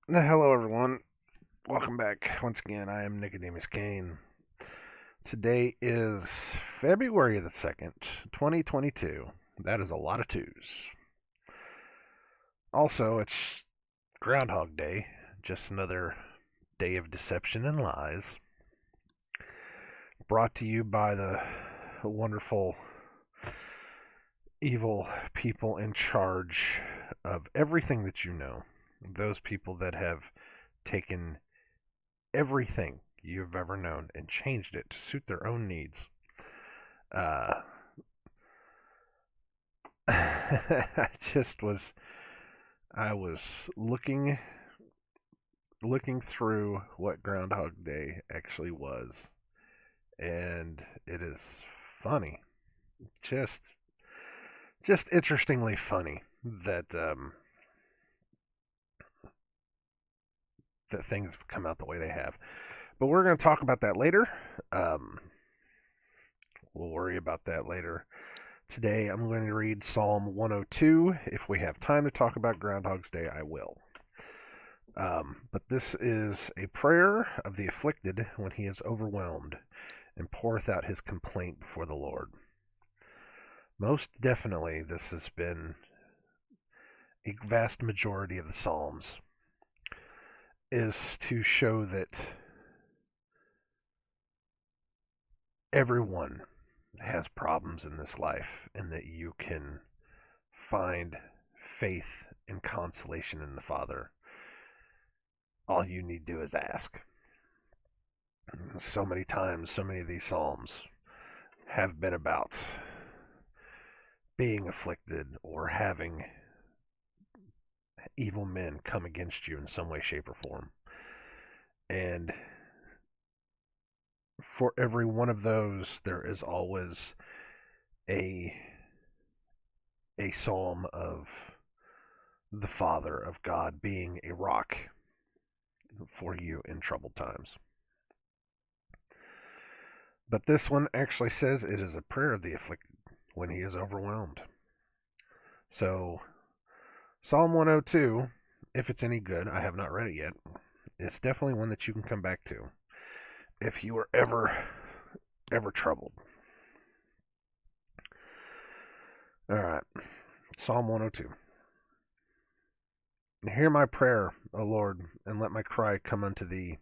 Hello, everyone. Welcome back. Once again, I am Nicodemus Kane. Today is February the 2nd, 2022. That is a lot of twos. Also, it's Groundhog Day, just another day of deception and lies. Brought to you by the wonderful, evil people in charge of everything that you know. Those people that have taken everything you've ever known and changed it to suit their own needs. Uh, I just was I was looking through what Groundhog Day actually was, and it is funny, just just interestingly funny that things have come out the way they have. But we're going to talk about that later. Um, we'll worry about that later. Today I'm going to read Psalm 102. If we have time to talk about Groundhog's Day, I will. But this is a prayer of the afflicted when he is overwhelmed and poureth out his complaint before the Lord. Most definitely, this has been a vast majority of the Psalms, is to show that everyone has problems in this life and that you can find faith and consolation in the Father. All you need to do is ask. So many times, so many of these Psalms have been about being afflicted or having evil men come against you in some way, shape, or form. And for every one of those, there is always a psalm of the Father, of God being a rock for you in troubled times. But this one actually says it is a prayer of the afflicted when he is overwhelmed. So, Psalm 102, if it's any good, I have not read it yet. It's definitely one that you can come back to if you are ever troubled. All right, Psalm 102. Hear my prayer, O Lord, and let my cry come unto thee.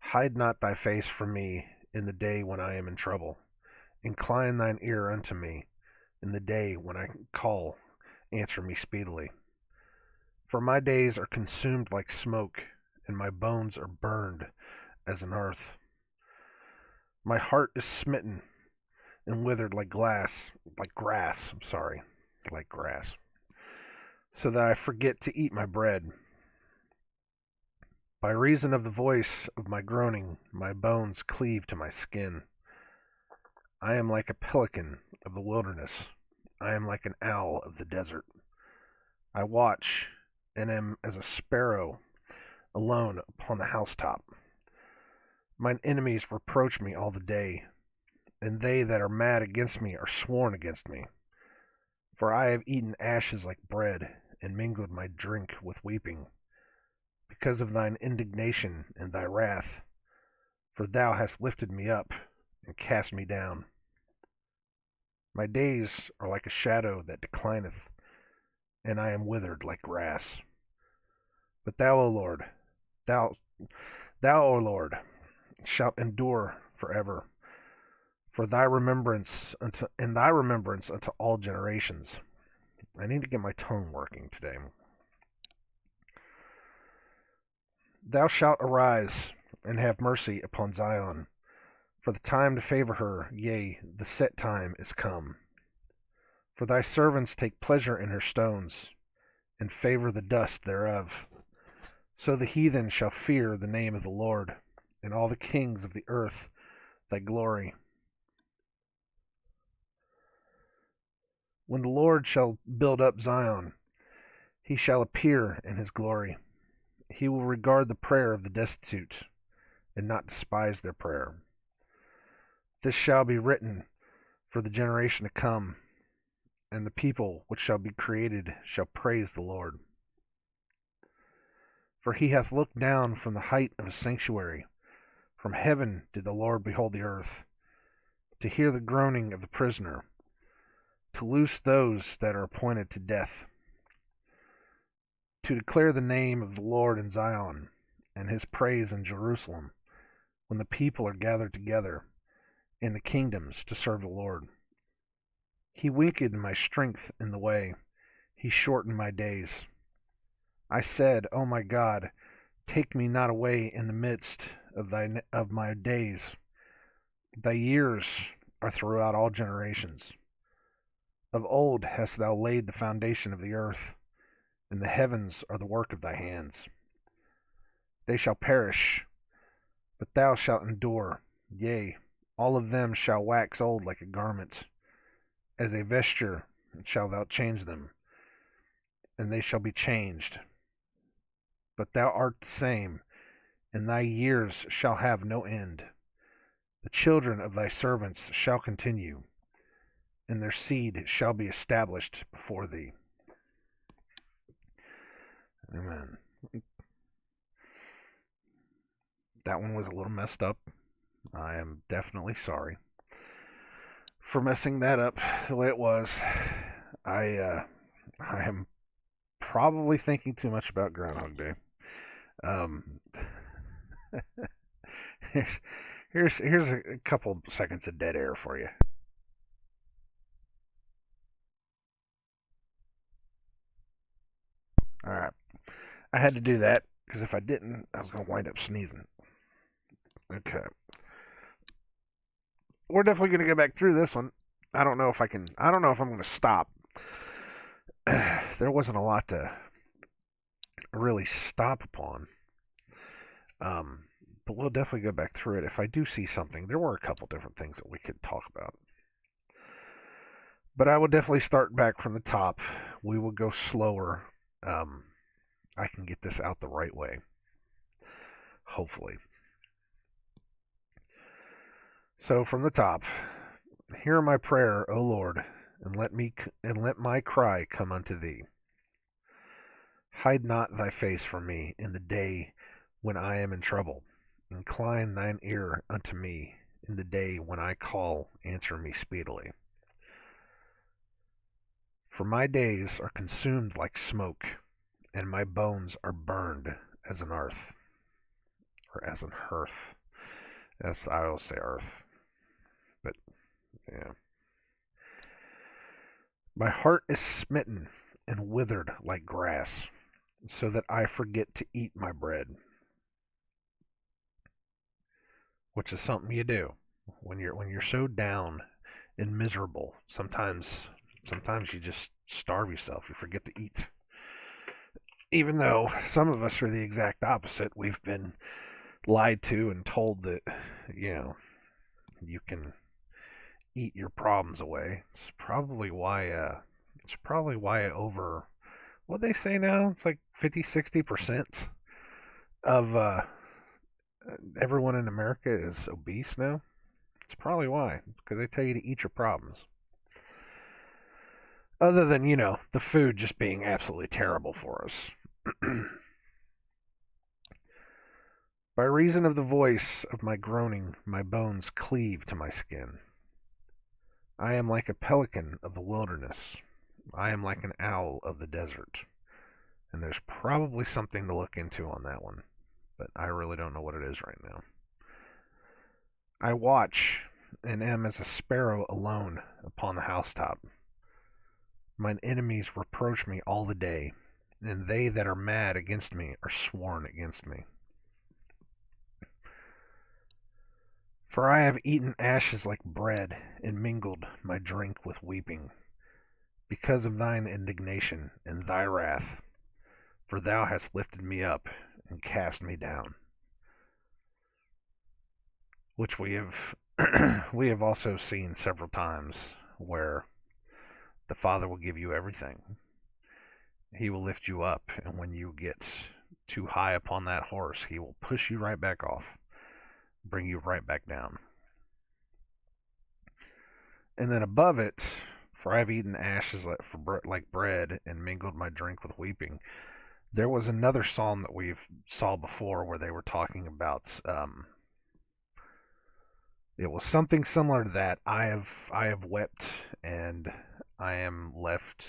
Hide not thy face from me in the day when I am in trouble. Incline thine ear unto me in the day when I call. Answer me speedily. For my days are consumed like smoke, and my bones are burned as an earth. My heart is smitten and withered like grass, like grass, so that I forget to eat my bread. By reason of the voice of my groaning, my bones cleave to my skin. I am like a pelican of the wilderness. I am like an owl of the desert. I watch and am as a sparrow alone upon the housetop. Mine enemies reproach me all the day, and they that are mad against me are sworn against me. For I have eaten ashes like bread, and mingled my drink with weeping, because of thine indignation and thy wrath. For thou hast lifted me up and cast me down. My days are like a shadow that declineth, and I am withered like grass. But thou, O Lord, thou, O Lord, shalt endure forever. For thy remembrance unto all generations. I need to get my tongue working today. Thou shalt arise and have mercy upon Zion, for the time to favor her, yea, the set time is come. For thy servants take pleasure in her stones, and favor the dust thereof. So the heathen shall fear the name of the Lord, and all the kings of the earth thy glory. When the Lord shall build up Zion, he shall appear in his glory. He will regard the prayer of the destitute, and not despise their prayer. This shall be written for the generation to come, and the people which shall be created shall praise the Lord. For he hath looked down from the height of his sanctuary. From heaven did the Lord behold the earth, to hear the groaning of the prisoner, to loose those that are appointed to death, to declare the name of the Lord in Zion, and his praise in Jerusalem, when the people are gathered together in the kingdoms to serve the Lord. He weakened my strength in the way, he shortened my days. I said, O my God, take me not away in the midst of my days. Thy years are throughout all generations. Of old hast thou laid the foundation of the earth, and the heavens are the work of thy hands. They shall perish, but thou shalt endure. Yea, all of them shall wax old like a garment. As a vesture shalt thou change them, and they shall be changed. But thou art the same, and thy years shall have no end. The children of thy servants shall continue, and their seed shall be established before thee. Amen. That one was a little messed up. I am definitely sorry for messing that up the way it was. I am probably thinking too much about Groundhog Day. Here's a couple seconds of dead air for you. All right, I had to do that because if I didn't, I was gonna wind up sneezing. Okay, we're definitely gonna go back through this one. I don't know if I can. I don't know if I'm gonna stop. There wasn't a lot to really stop upon. But we'll definitely go back through it. If I do see something, there were a couple different things that we could talk about. But I will definitely start back from the top. We will go slower. I can get this out the right way. Hopefully. So from the top, hear my prayer, O Lord, and let my cry come unto thee. Hide not thy face from me in the day when I am in trouble. Incline thine ear unto me in the day when I call, answer me speedily. For my days are consumed like smoke, and my bones are burned as an earth, or as an hearth. As I will say earth, but yeah. My heart is smitten and withered like grass, so that I forget to eat my bread. Which is something you do when you're so down and miserable. Sometimes you just starve yourself. You forget to eat. Even though some of us are the exact opposite, we've been lied to and told that you can eat your problems away. It's probably why over what they say now, it's like 50-60% of everyone in America is obese now. It's probably why, because they tell you to eat your problems. Other than, the food just being absolutely terrible for us. By reason of the voice of my groaning, my bones cleave to my skin. I am like a pelican of the wilderness. I am like an owl of the desert. And there's probably something to look into on that one, but I really don't know what it is right now. I watch and am as a sparrow alone upon the housetop. Mine enemies reproach me all the day, and they that are mad against me are sworn against me. For I have eaten ashes like bread, and mingled my drink with weeping, because of thine indignation and thy wrath. For thou hast lifted me up and cast me down. Which we have we have also seen several times, where the Father will give you everything. He will lift you up, and when you get too high upon that horse, he will push you right back off, bring you right back down. And then above it, for I have eaten ashes like bread, and mingled my drink with weeping. There was another psalm that we've saw before where they were talking about. It was something similar to that. I have wept, and I am left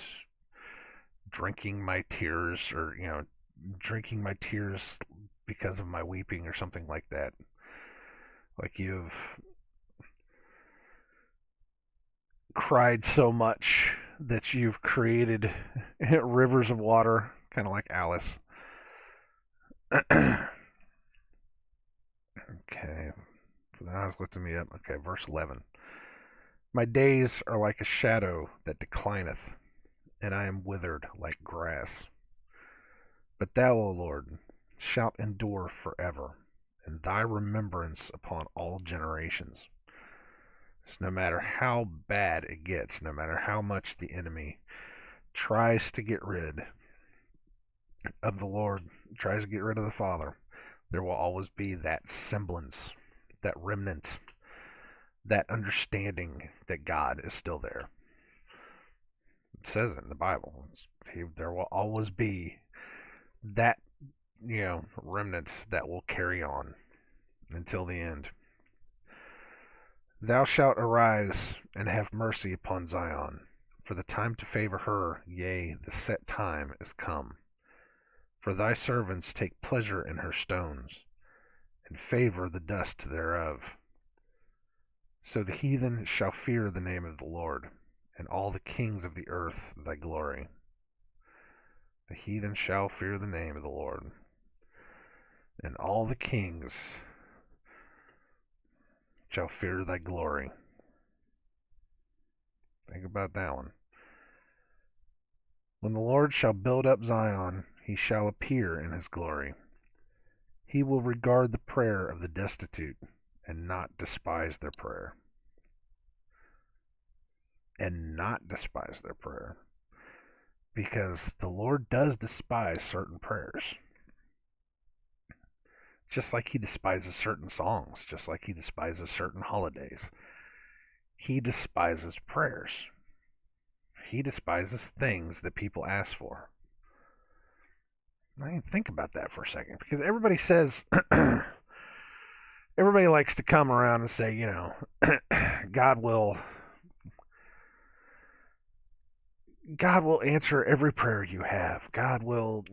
drinking my tears, or drinking my tears because of my weeping, or something like that. Like you've cried so much that you've created rivers of water, kind of like Alice. Okay, now it's lifting me up. Okay, verse 11. My days are like a shadow that declineth, and I am withered like grass. But thou, O Lord, shalt endure forever, and thy remembrance upon all generations. So no matter how bad it gets, no matter how much the enemy tries to get rid of the Lord, tries to get rid of the Father, there will always be that semblance, that remnant, that understanding that God is still there. It says it in the Bible. There will always be that, remnant that will carry on until the end. Thou shalt arise and have mercy upon Zion, for the time to favor her, yea, the set time is come. For thy servants take pleasure in her stones, and favor the dust thereof. So the heathen shall fear the name of the Lord, and all the kings of the earth thy glory. The heathen shall fear the name of the Lord, and all the kings shall fear thy glory. Think about that one. When the Lord shall build up Zion, he shall appear in his glory. He will regard the prayer of the destitute, and not despise their prayer. And not despise their prayer. Because the Lord does despise certain prayers. Just like he despises certain songs, just like he despises certain holidays. He despises prayers. He despises things that people ask for. I mean, think about that for a second, because everybody says, everybody likes to come around and say, God will answer every prayer you have. God will,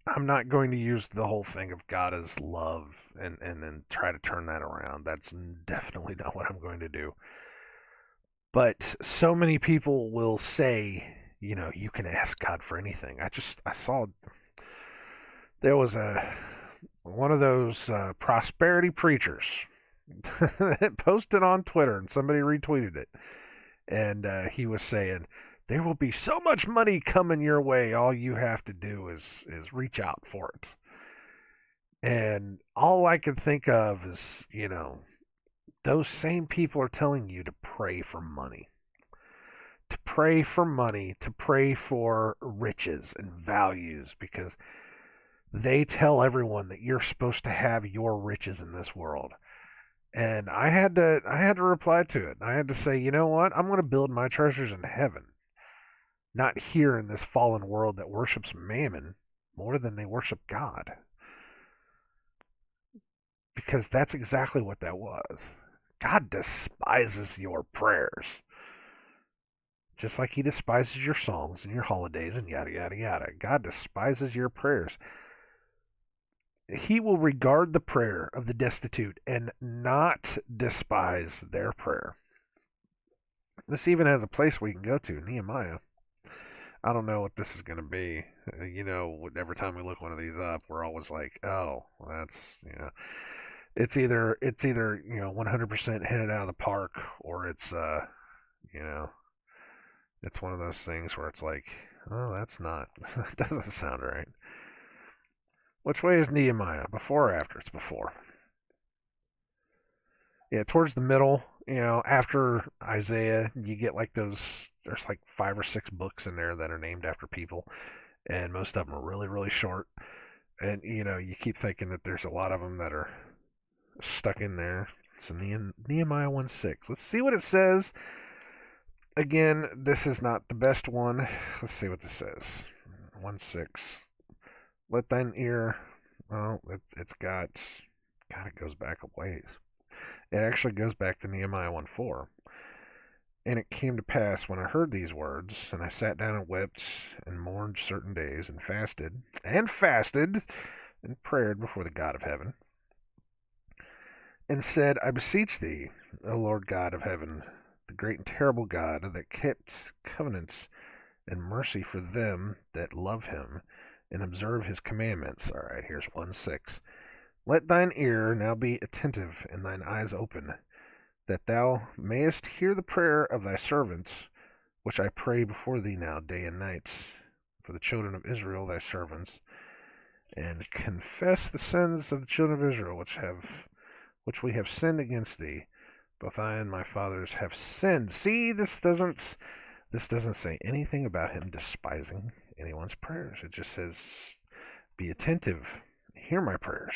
I'm not going to use the whole thing of God as love and then try to turn that around. That's definitely not what I'm going to do. But so many people will say, you can ask God for anything. I saw there was one of those prosperity preachers that posted on Twitter, and somebody retweeted it. And he was saying, there will be so much money coming your way. All you have to do is reach out for it. And all I can think of is, those same people are telling you to pray for money. To pray for money, to pray for riches and values, because they tell everyone that you're supposed to have your riches in this world. And I had to reply to it. I had to say, you know what? I'm going to build my treasures in heaven, not here in this fallen world that worships mammon more than they worship God. Because that's exactly what that was. God despises your prayers. Just like he despises your songs and your holidays and yada, yada, yada. God despises your prayers. He will regard the prayer of the destitute and not despise their prayer. This even has a place we can go to, Nehemiah. I don't know what this is going to be. Every time we look one of these up, we're always like, oh, that's, it's either 100% hit it out of the park, or it's it's one of those things where it's like, oh, that's not, that doesn't sound right. Which way is Nehemiah? Before or after? It's before. Yeah, towards the middle, after Isaiah, you get like there's like 5 or 6 books in there that are named after people, and most of them are really, really short. And, you keep thinking that there's a lot of them that are stuck in there. So Nehemiah 1:6. Let's see what it says Again, this is not the best one. Let's see what this says. 1:6. Let thine ear. Well, it's got. God, it goes back a ways. It actually goes back to Nehemiah 1:4. And it came to pass when I heard these words, and I sat down and wept and mourned certain days, and fasted, and prayed before the God of heaven, and said, I beseech thee, O Lord God of heaven, the great and terrible God that kept covenants and mercy for them that love him and observe his commandments. All right, here's 1:6. Let thine ear now be attentive and thine eyes open, that thou mayest hear the prayer of thy servants, which I pray before thee now day and night, for the children of Israel thy servants, and confess the sins of the children of Israel which we have sinned against thee. Both I and my fathers have sinned. See, this doesn't say anything about him despising anyone's prayers. It just says, be attentive, hear my prayers.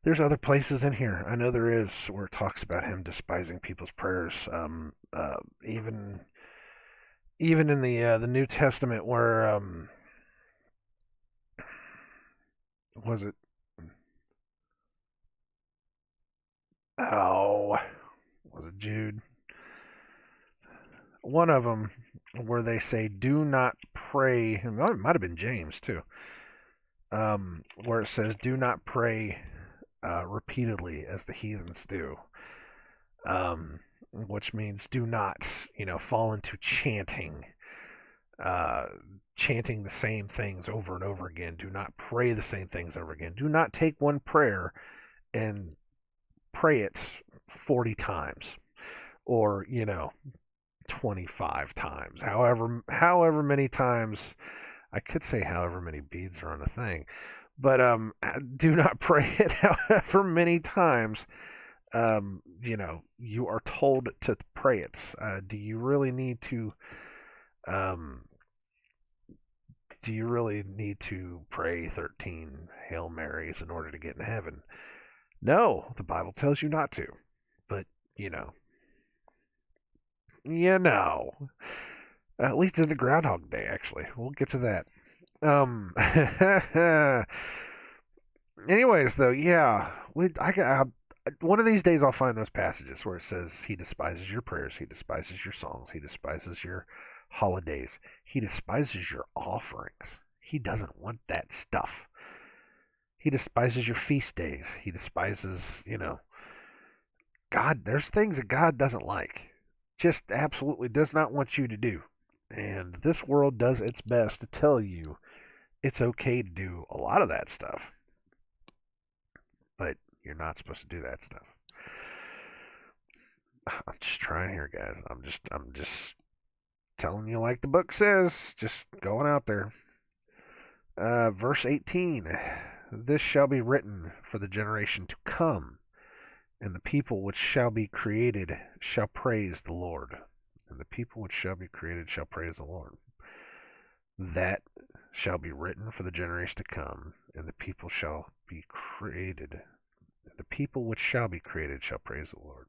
There's other places in here, I know there is, where it talks about him despising people's prayers. Even in the New Testament, where was it? Oh, was it Jude? One of them where they say, "Do not pray." It might have been James too. Where it says, "Do not pray repeatedly as the heathens do," which means do not, fall into chanting, chanting the same things over and over again. Do not pray the same things over again. Do not take one prayer and pray it 40 times, or 25 times, however many times. I could say however many beads are on a thing, but do not pray it however many times. You are told to pray it. Do you really need to? Do you really need to pray 13 Hail Marys in order to get in heaven? No, the Bible tells you not to. But you know, you know. At least in the Groundhog Day, actually. We'll get to that. Um. Anyways, though, yeah, one of these days I'll find those passages where it says he despises your prayers, he despises your songs, he despises your holidays, he despises your offerings. He doesn't want that stuff. He despises your feast days. He despises, God. There's things that God doesn't like. Just absolutely does not want you to do. And this world does its best to tell you it's okay to do a lot of that stuff. But you're not supposed to do that stuff. I'm just trying here, guys. I'm just telling you like the book says. Just going out there. Verse 18. This shall be written for the generation to come, and the people which shall be created shall praise the Lord. And the people which shall be created shall praise the Lord. That shall be written for the generation to come, and the people shall be created. The people which shall be created shall praise the Lord.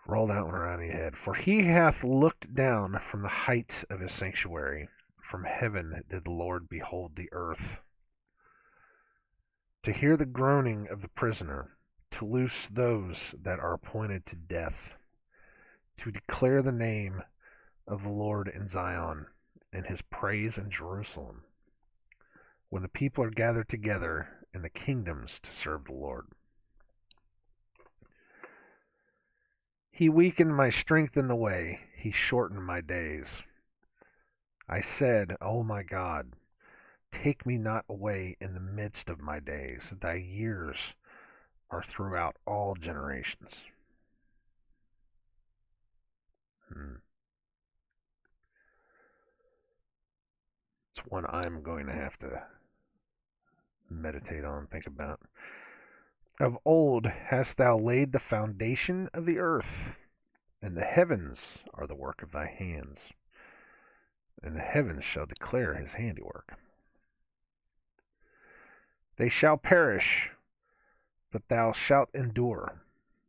Roll that one around your head. For he hath looked down from the height of his sanctuary. From heaven did the Lord behold the earth, to hear the groaning of the prisoner, to loose those that are appointed to death, to declare the name of the Lord in Zion, and his praise in Jerusalem, when the people are gathered together in the kingdoms to serve the Lord. He weakened my strength in the way, he shortened my days. I said, O my God, take me not away in the midst of my days. Thy years are throughout all generations. It's one I'm going to have to meditate on, think about. Of old hast thou laid the foundation of the earth, and the heavens are the work of thy hands, and the heavens shall declare his handiwork. They shall perish, but thou shalt endure.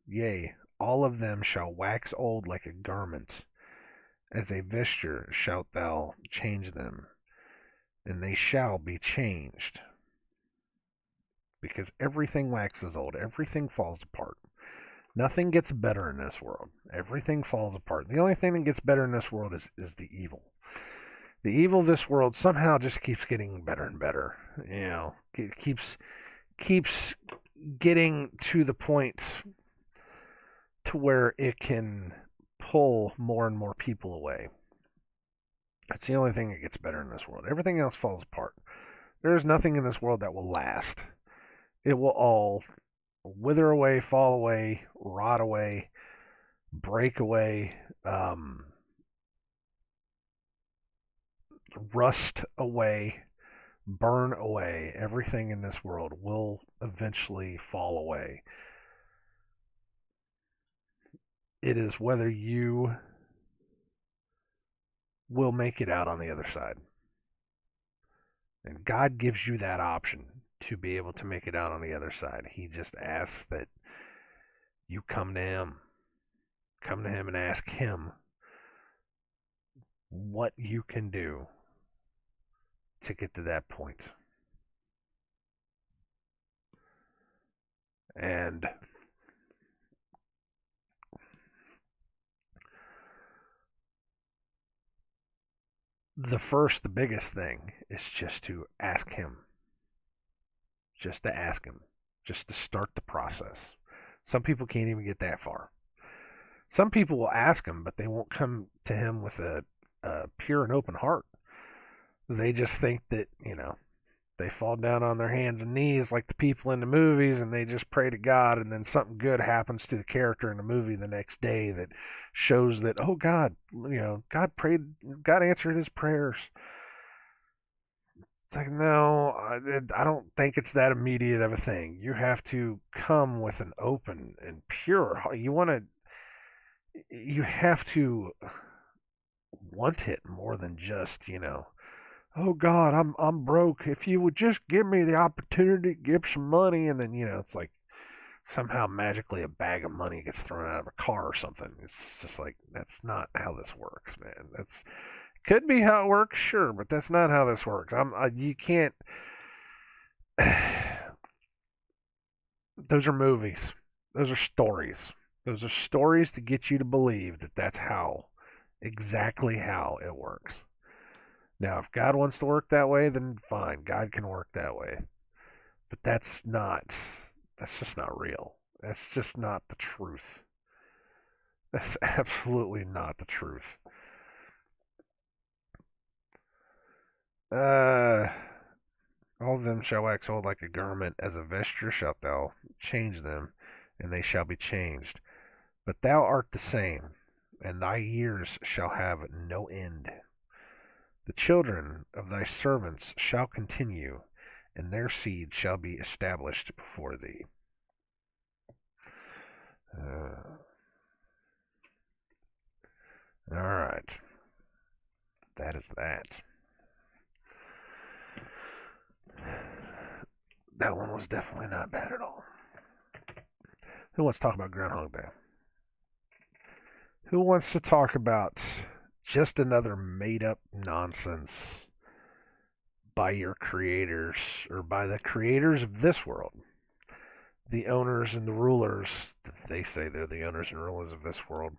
Yea, all of them shall wax old like a garment. As a vesture shalt thou change them, and they shall be changed. Because everything waxes old, everything falls apart. Nothing gets better in this world. Everything falls apart. The only thing that gets better in this world is the evil. The evil of this world somehow just keeps getting better and better. It keeps getting to the point to where it can pull more and more people away. That's the only thing that gets better in this world. Everything else falls apart. There is nothing in this world that will last. It will all wither away, fall away, rot away, break away, rust away, burn away. Everything in this world will eventually fall away. It is whether you will make it out on the other side. And God gives you that option to be able to make it out on the other side. He just asks that you come to Him. Come to Him and ask Him what you can do to get to that point. And the biggest thing is just to ask Him. Just to ask Him. Just to start the process. Some people can't even get that far. Some people will ask Him, but they won't come to Him with a pure and open heart. They just think that, they fall down on their hands and knees like the people in the movies and they just pray to God, and then something good happens to the character in the movie the next day that shows that, oh God, God answered his prayers. It's like, no, I don't think it's that immediate of a thing. You have to come with an open and pure heart. You have to want it more than just, oh God, I'm broke. If you would just give me the opportunity to give some money, and then it's like somehow magically a bag of money gets thrown out of a car or something. It's just like, that's not how this works, man. That's could be how it works, sure, but that's not how this works. You can't. Those are movies. Those are stories. Those are stories to get you to believe that that's exactly how it works. Now, if God wants to work that way, then fine. God can work that way. But that's just not real. That's just not the truth. That's absolutely not the truth. All of them shall wax old like a garment, as a vesture shalt thou change them, and they shall be changed. But thou art the same, and thy years shall have no end. The children of thy servants shall continue, and their seed shall be established before thee. All right. That is that. That one was definitely not bad at all. Who wants to talk about Groundhog Day? Who wants to talk about just another made-up nonsense by your creators, or by the creators of this world? The owners and the rulers, they say they're the owners and rulers of this world,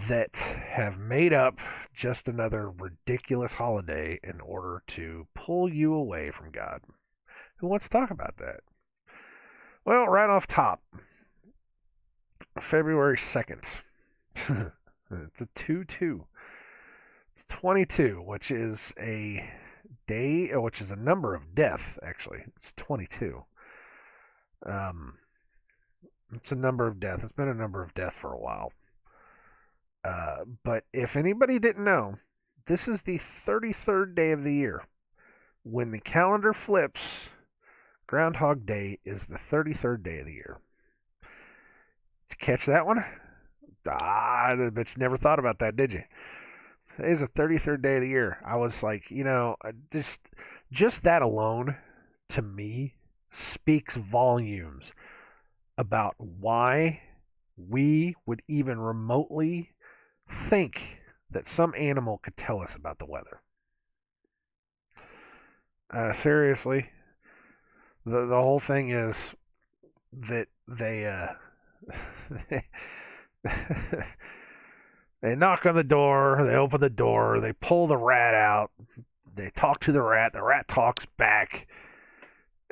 that have made up just another ridiculous holiday in order to pull you away from God. Who wants to talk about that? Well, right off top, February 2nd. It's a 2-2. It's 22, which is a day, which is a number of death, actually. It's 22. It's a number of death. It's been a number of death for a while. But if anybody didn't know, this is the 33rd day of the year. When the calendar flips, Groundhog Day is the 33rd day of the year. Did you catch that one? I bet you never thought about that, did you? Today's the 33rd day of the year. I was like, just that alone, to me, speaks volumes about why we would even remotely think that some animal could tell us about the weather. Seriously, the whole thing is that they they knock on the door, they open the door, they pull the rat out, they talk to the rat talks back,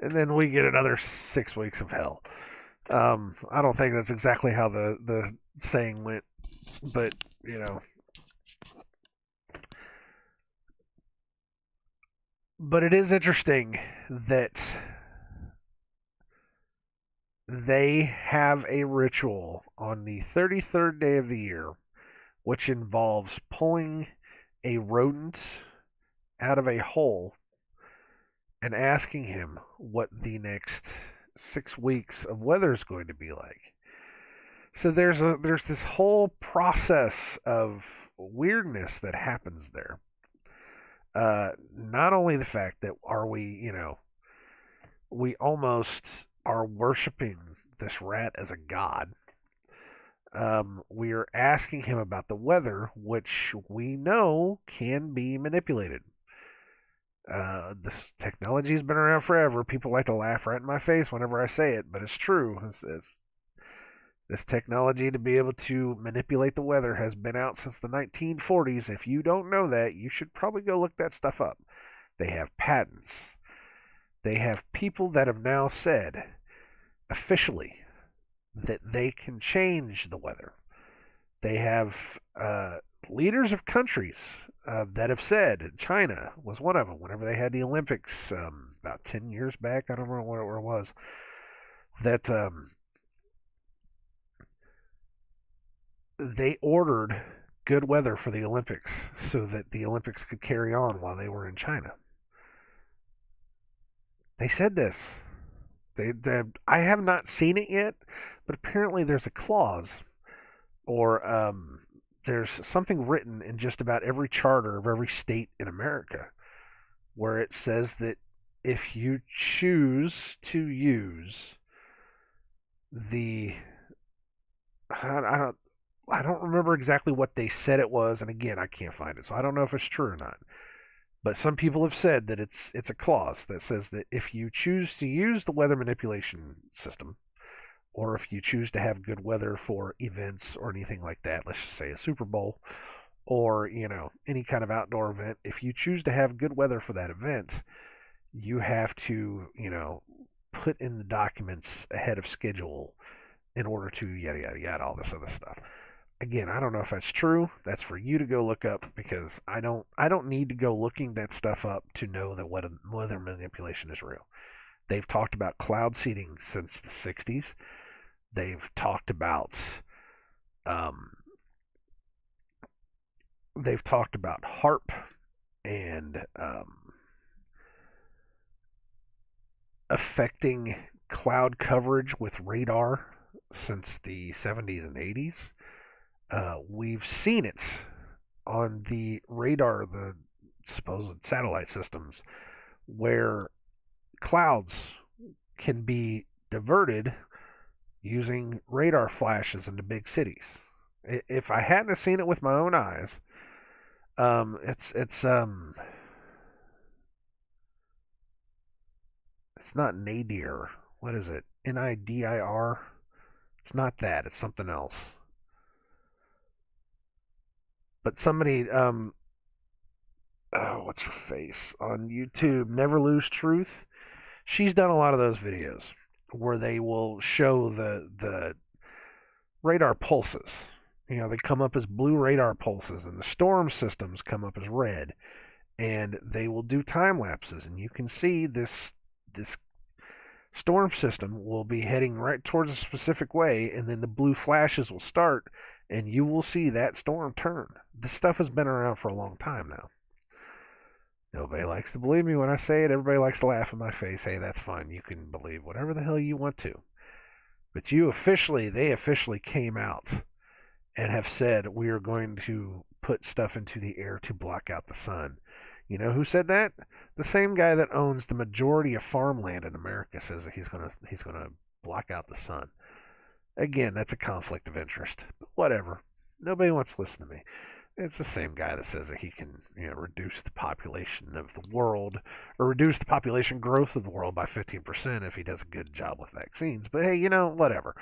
and then we get another 6 weeks of hell. I don't think that's exactly how the saying went, but you know, but it is interesting that they have a ritual on the 33rd day of the year, which involves pulling a rodent out of a hole and asking him what the next 6 weeks of weather is going to be like. So there's this whole process of weirdness that happens there. Not only the fact that we almost are worshiping this rat as a god. We are asking him about the weather, which we know can be manipulated. This technology's been around forever. People like to laugh right in my face whenever I say it, but it's true. This technology to be able to manipulate the weather has been out since the 1940s. If you don't know that, you should probably go look that stuff up. They have patents. They have people that have now said officially that they can change the weather. They have leaders of countries that have said, China was one of them, whenever they had the Olympics about 10 years back, I don't remember what it was, that they ordered good weather for the Olympics so that the Olympics could carry on while they were in China. They said this. I have not seen it yet, but apparently there's a clause or there's something written in just about every charter of every state in America where it says that if you choose to use the I don't remember exactly what they said it was, and again I can't find it, so I don't know if it's true or not. But some people have said that it's a clause that says that if you choose to use the weather manipulation system, or if you choose to have good weather for events or anything like that, let's just say a Super Bowl, or any kind of outdoor event, if you choose to have good weather for that event, you have to put in the documents ahead of schedule in order to yada yada yada all this other stuff. Again, I don't know if that's true. That's for you to go look up because I don't need to go looking that stuff up to know that weather manipulation is real. They've talked about cloud seeding since the 60s. They've talked about HARP and affecting cloud coverage with radar since the 70s and 80s. We've seen it on the radar, the supposed satellite systems, where clouds can be diverted using radar flashes into big cities. If I hadn't seen it with my own eyes, it's not nadir. What is it? NIDIR? It's not that. It's something else. But somebody, what's her face on YouTube? Never Lose Truth. She's done a lot of those videos where they will show the radar pulses. They come up as blue radar pulses, and the storm systems come up as red. And they will do time lapses, and you can see this storm system will be heading right towards a specific way, and then the blue flashes will start, and you will see that storm turn. This stuff has been around for a long time now. Nobody likes to believe me when I say it. Everybody likes to laugh in my face. Hey, that's fine. You can believe whatever the hell you want to. But they officially came out and have said we are going to put stuff into the air to block out the sun. You know who said that? The same guy that owns the majority of farmland in America says that he's gonna block out the sun. Again, that's a conflict of interest. But whatever. Nobody wants to listen to me. It's the same guy that says that he can, reduce the population of the world or reduce the population growth of the world by 15% if he does a good job with vaccines. But hey, whatever.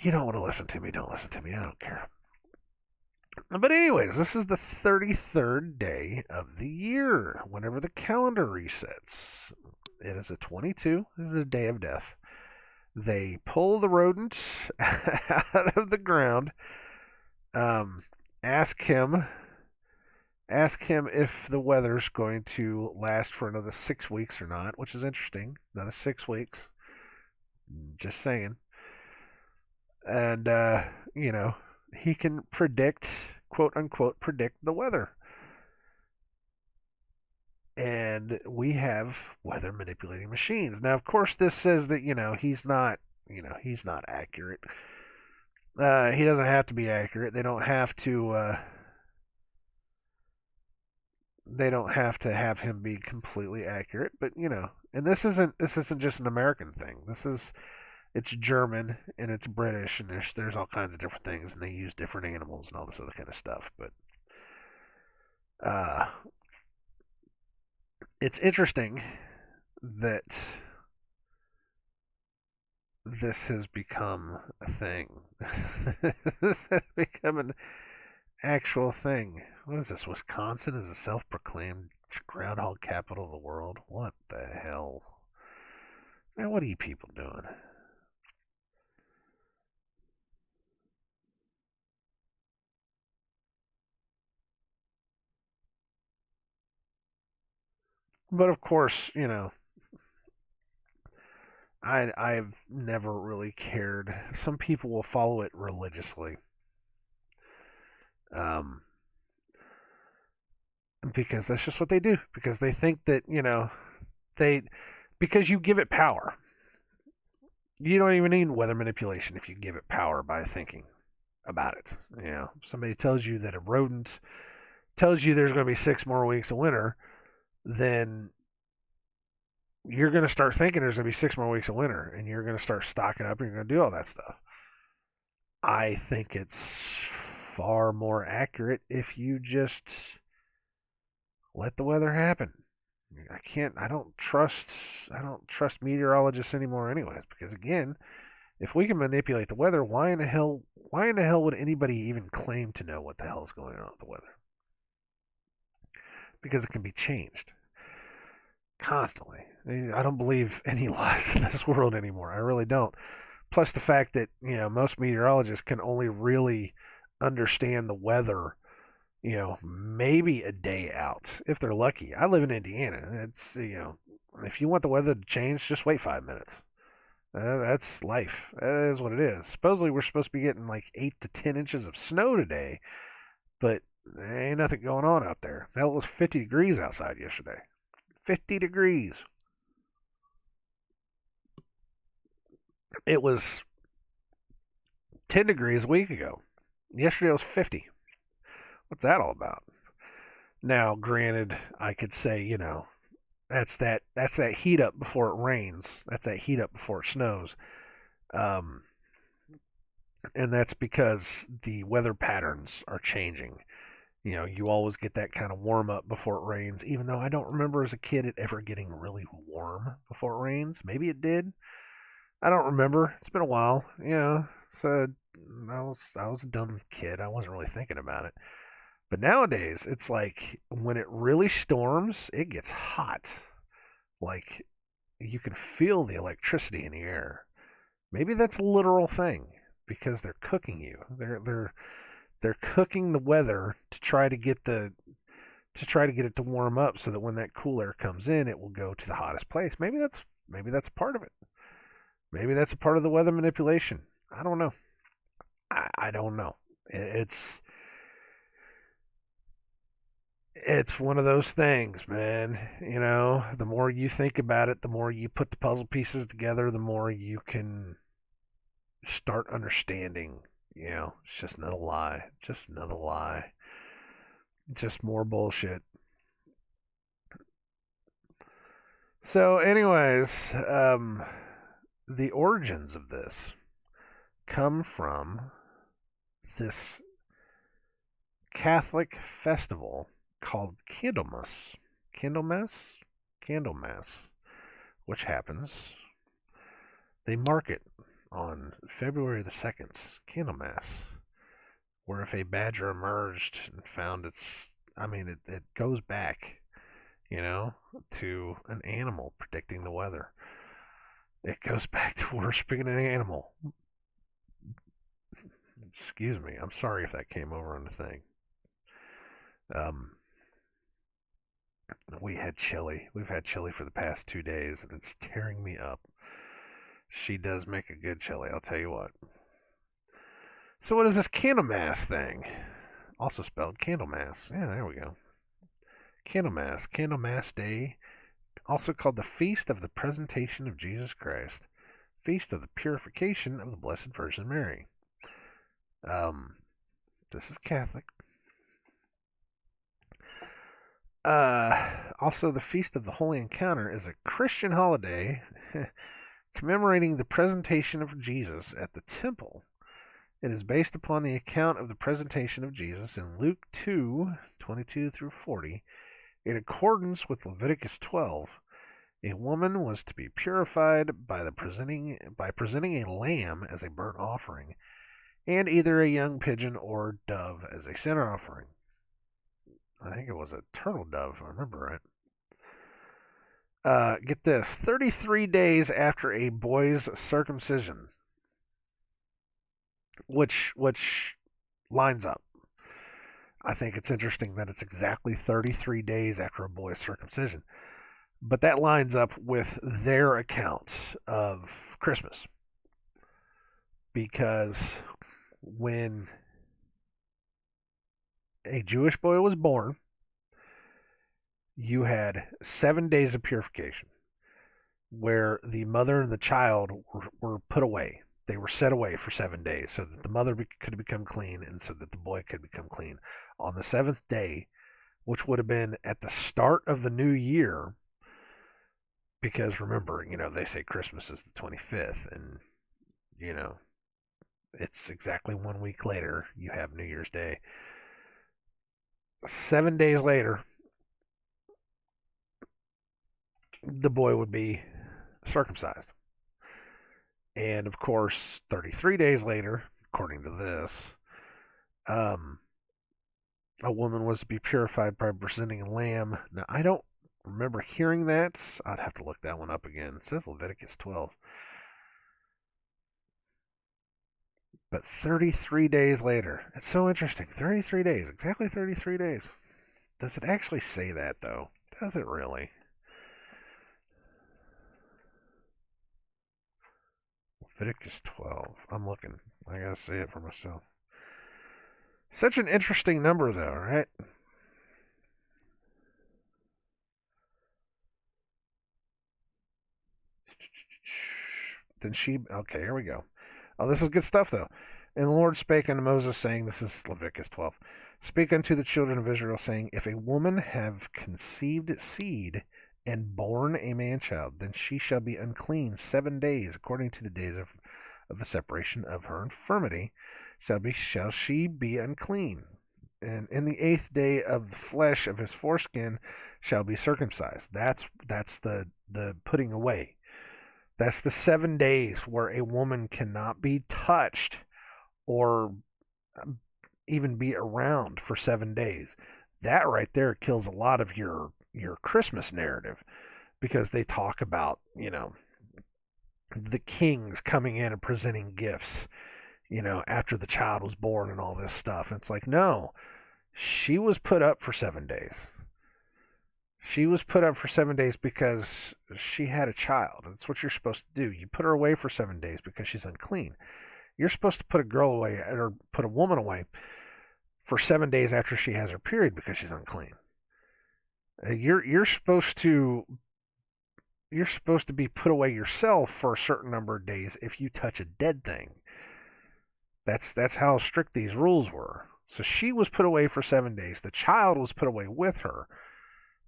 You don't want to listen to me, don't listen to me. I don't care. But anyways, this is the 33rd day of the year. Whenever the calendar resets, it is a 22. This is a day of death. They pull the rodent out of the ground. Um, ask him if the weather's going to last for another 6 weeks or not, which is interesting. Another 6 weeks. Just saying. And he can predict, quote unquote, predict the weather. And we have weather manipulating machines. Now, of course, this says that he's not accurate. He doesn't have to be accurate. They don't have to. They don't have to have him be completely accurate. But and this isn't just an American thing. It's German and it's British and there's all kinds of different things and they use different animals and all this other kind of stuff. But it's interesting that this has become a thing. This has become an actual thing. What is this? Wisconsin is a self-proclaimed groundhog capital of the world. What the hell? Man, what are you people doing? But of course, I've never really cared. Some people will follow it religiously, um, because that's just what they do. Because they think that they because you give it power. You don't even need weather manipulation if you give it power by thinking about it. Somebody tells you that a rodent tells you there's going to be 6 more weeks of winter, then you're going to start thinking there's going to be 6 more weeks of winter, and you're going to start stocking up, and you're going to do all that stuff. I think it's far more accurate if you just let the weather happen. I don't trust meteorologists anymore anyways, because again, if we can manipulate the weather, why in the hell would anybody even claim to know what the hell is going on with the weather? Because it can be changed constantly. I don't believe any lies in this world anymore. I really don't. Plus the fact that, most meteorologists can only really understand the weather, maybe a day out if they're lucky. I live in Indiana. It's, if you want the weather to change, just wait 5 minutes. That's life. That is what it is. Supposedly we're supposed to be getting like 8 to 10 inches of snow today, but there ain't nothing going on out there. Hell, it was 50 degrees outside yesterday. 50 degrees. It was 10 degrees a week ago. Yesterday was 50. What's that all about? Now, granted, I could say, that's that heat up before it rains. That's that heat up before it snows. Um, and that's because the weather patterns are changing. You always get that kind of warm up before it rains, even though I don't remember as a kid it ever getting really warm before it rains. Maybe it did. I don't remember. It's been a while. So I was a dumb kid. I wasn't really thinking about it. But nowadays, it's like when it really storms, it gets hot. Like you can feel the electricity in the air. Maybe that's a literal thing because they're cooking you. They're cooking the weather to try to get it to warm up so that when that cool air comes in, it will go to the hottest place. Maybe that's a part of it. Maybe that's a part of the weather manipulation. I don't know. I don't know. It's one of those things, man. The more you think about it, the more you put the puzzle pieces together, the more you can start understanding. It's just another lie. Just another lie. Just more bullshit. So, anyways, the origins of this. come from this Catholic festival called Candlemas. Candlemas? Candlemas. Which happens. They mark it on February the 2nd, Candlemas, where if a badger emerged and found it goes back, to an animal predicting the weather. It goes back to worshiping an animal. Excuse me. I'm sorry if that came over on the thing. We had chili. We've had chili for the past 2 days, and it's tearing me up. She does make a good chili, I'll tell you what. So what is this Candlemas thing? Also spelled Candlemas. Yeah, there we go. Candlemas. Candlemas Day, also called the Feast of the Presentation of Jesus Christ. Feast of the Purification of the Blessed Virgin Mary. This is Catholic. Also, the Feast of the Holy Encounter is a Christian holiday commemorating the presentation of Jesus at the temple. It is based upon the account of the presentation of Jesus in Luke 2:22 through 40. In accordance with Leviticus 12, a woman was to be purified by presenting a lamb as a burnt offering, and either a young pigeon or dove as a sin offering. I think it was a turtle dove, if I remember right. Get this, 33 days after a boy's circumcision, which lines up. I think it's interesting that it's exactly 33 days after a boy's circumcision. But that lines up with their account of Christmas. Because when a Jewish boy was born, you had 7 days of purification where the mother and the child were put away. They were set away for 7 days so that the mother could become clean and so that the boy could become clean. On the 7th day, which would have been at the start of the new year, because remember, they say Christmas is the 25th, and, it's exactly 1 week later, you have New Year's Day. 7 days later, the boy would be circumcised. And of course, 33 days later, according to this, a woman was to be purified by presenting a lamb. Now, I don't remember hearing that. I'd have to look that one up again. It says Leviticus 12. But 33 days later. It's so interesting. 33 days. Exactly 33 days. Does it actually say that, though? Does it really? Leviticus 12. I'm looking. I gotta see it for myself. Such an interesting number, though, right? Then she... Okay, here we go. Oh, this is good stuff, though. And the Lord spake unto Moses, saying, this is Leviticus 12, speak unto the children of Israel, saying, if a woman have conceived seed and born a man-child, then she shall be unclean 7 days, according to the days of the separation of her infirmity, shall she be unclean. And in the 8th day of the flesh of his foreskin shall be circumcised. That's the putting away. That's the 7 days where a woman cannot be touched or even be around for 7 days. That right there kills a lot of your Christmas narrative, because they talk about, the kings coming in and presenting gifts, after the child was born and all this stuff. And it's like, no, she was put up for 7 days. She was put up for 7 days because she had a child. That's what you're supposed to do. You put her away for 7 days because she's unclean. You're supposed to put a girl away, or put a woman away, for 7 days after she has her period because she's unclean. You're supposed to be put away yourself for a certain number of days if you touch a dead thing. That's how strict these rules were. So she was put away for 7 days. The child was put away with her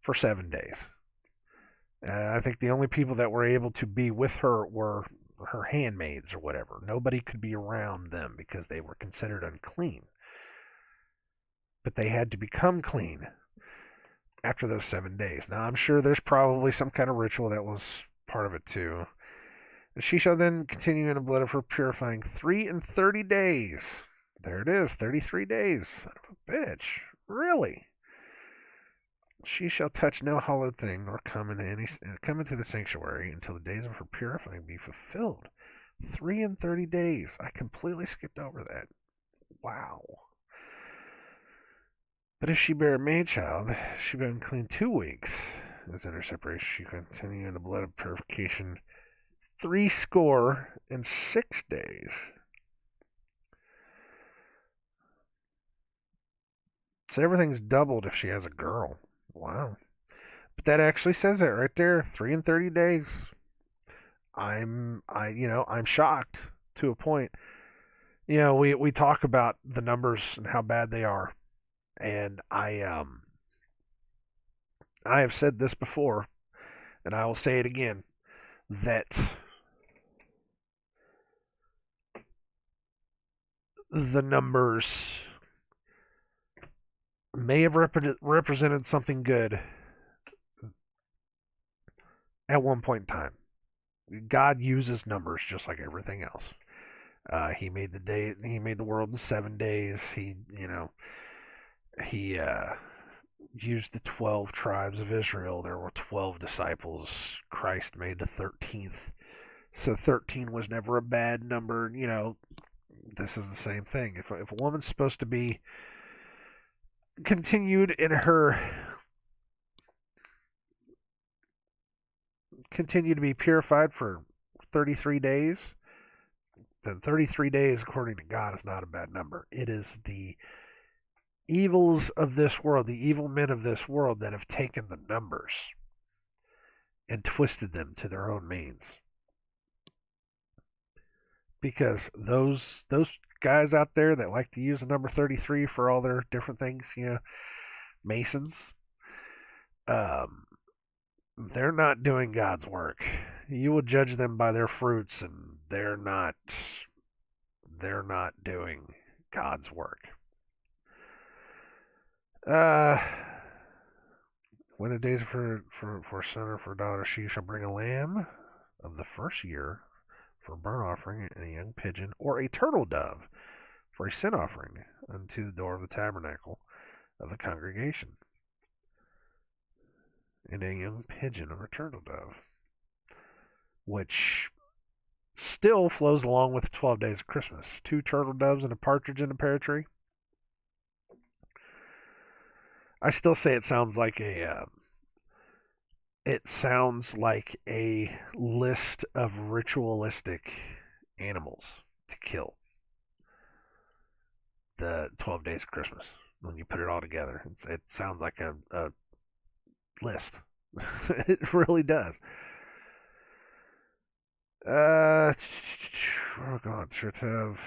for 7 days. I think the only people that were able to be with her were her handmaids or whatever. Nobody could be around them because they were considered unclean. But they had to become clean after those 7 days. Now, I'm sure there's probably some kind of ritual that was part of it too. She shall then continue in the blood of her purifying 3 and 30 days. There it is, 33 days. Son of a bitch. Really? She shall touch no hallowed thing, nor come into the sanctuary until the days of her purifying be fulfilled. 3 and 30 days. I completely skipped over that. Wow. But if she bear a male child, she be unclean 2 weeks. As in her separation, she continue in the blood of purification 66 days. So everything's doubled if she has a girl. Wow. But that actually says it right there. 3 and 30 days. I'm shocked to a point. We talk about the numbers and how bad they are. And I have said this before, and I will say it again, that the numbers may have represented something good at one point in time. God uses numbers just like everything else. He made the world in 7 days. He used the 12 tribes of Israel. There were 12 disciples. Christ made the 13th. So 13 was never a bad number. This is the same thing. If a woman's supposed to be continue to be purified for 33 days, then 33 days, according to God, is not a bad number. It is the evils of this world, the evil men of this world that have taken the numbers and twisted them to their own means. Because those guys out there that like to use the number 33 for all their different things, Masons, they're not doing God's work. You will judge them by their fruits, and they're not doing God's work. When the days for a son or for a daughter, she shall bring a lamb of the first year for a burnt offering, and a young pigeon, or a turtle dove for a sin offering unto the door of the tabernacle of the congregation. And a young pigeon or a turtle dove, which still flows along with the 12 days of Christmas. 2 turtle doves and a partridge in a pear tree. I still say it sounds like a list of ritualistic animals to kill. The 12 days of Christmas, when you put it all together, it sounds like a list. It really does. We're going to have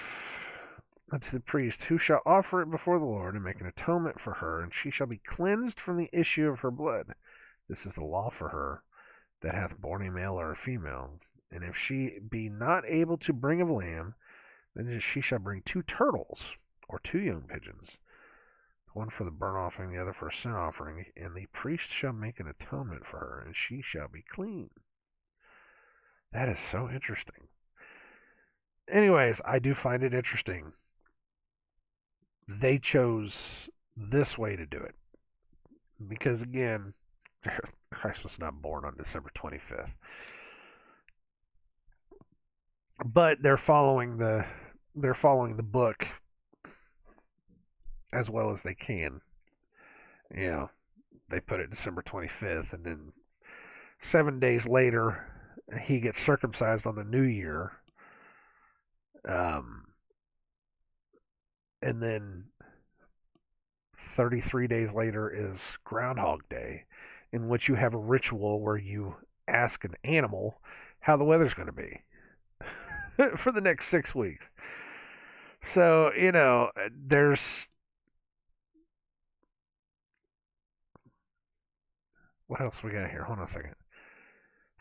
unto the priest, who shall offer it before the Lord and make an atonement for her, and she shall be cleansed from the issue of her blood. This is the law for her that hath borne a male or a female. And if she be not able to bring a lamb, then she shall bring 2 turtles or 2 young pigeons, one for the burnt offering, the other for a sin offering, and the priest shall make an atonement for her, and she shall be clean. That is so interesting. Anyways, I do find it interesting. They chose this way to do it. Because again, Christ was not born on December 25th. But they're following the book as well as they can. They put it December 25th, and then 7 days later he gets circumcised on the new year. And then 33 days later is Groundhog Day, in which you have a ritual where you ask an animal how the weather's going to be for the next 6 weeks. So, there's... What else we got here? Hold on a second.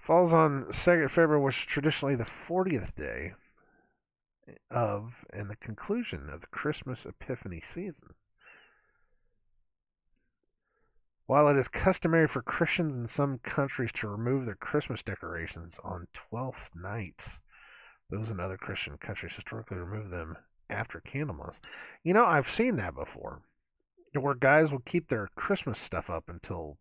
Falls on 2nd February, which is traditionally the 40th day of and the conclusion of the Christmas Epiphany season. While it is customary for Christians in some countries to remove their Christmas decorations on 12th nights, those in other Christian countries historically remove them after Candlemas. I've seen that before, where guys will keep their Christmas stuff up until